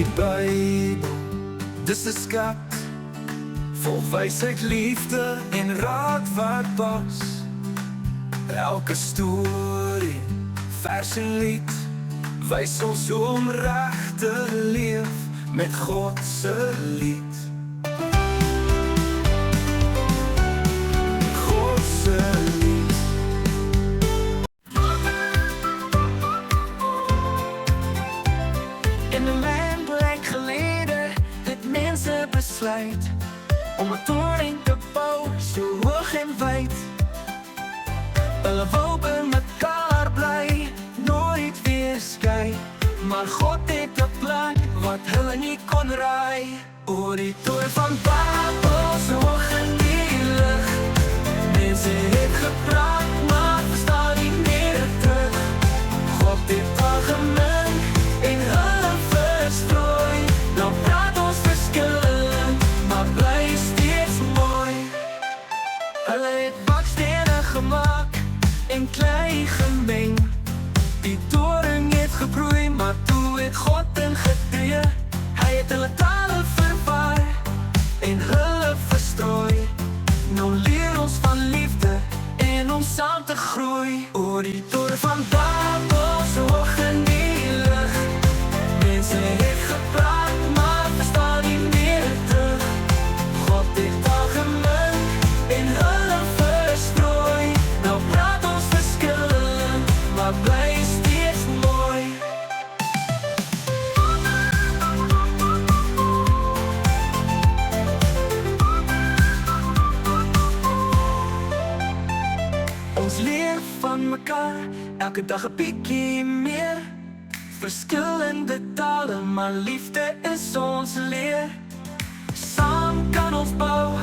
die Bybel, dis 'n skat vol wysheid, liefde en raad wat pas. Elke storie, vers en lied wys ons hoe om reg te leef met God se lied. God se lied. In 'n landblik gelede het mense besluit om 'n toring te bou so hoog en wyd. Hulle wou by mekaar bly, nooit weer skei. Maar God het 'n plan wat hulle nie kon raai. Oor die toer van Babel, so hoog in die lug. Mense het gepraat, maar verstaan nie meer terug. God het al gemin en hulle verstrooi. Nou praat ons verskillend, maar bly steeds mooi. Hulle het bakstene gemaak en klei gemeng. Die toring het gebroei, maar toe het God ingetree. Hy het hulle tale verwar en hulle verstrooi. Nou leer ons van liefde en om saam te groei. Oor die toren van Babel, so hoog in die lug. Mense het gepraat, maar verstaan nie meer terug. God het al gemin en hulle verstrooi. Nou praat ons verskillend, maar bly steeds mooi. Ons leer van mekaar, elke dag 'n bietjie meer. Verskillende tale, maar liefde is ons leer. Saam kan ons bou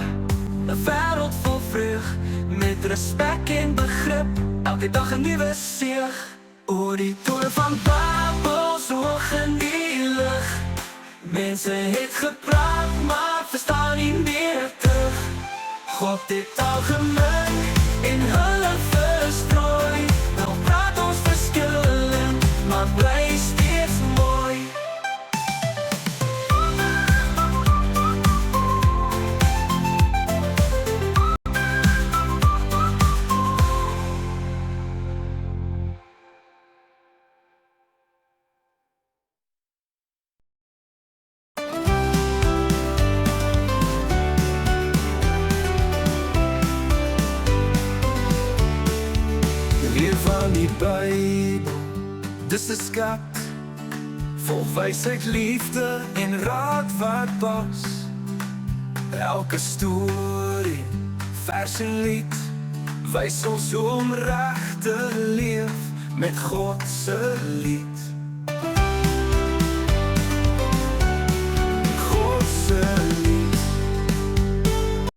'n wêreld vol vreug, met respek en begrip, elke dag 'n nuwe seug. Oor die toren van Babel, so hoog in die lug. Mense het gepraat, maar verstaan nie meer terug. God het al gemin en hulle verstrooi. Nou praat ons verskillend, maar bly steeds mooi. Leer van die Bybel, dis 'n skat vol wysheid, liefde en raad wat pas. Elke storie, vers en lied wys ons hoe om reg te leef met God se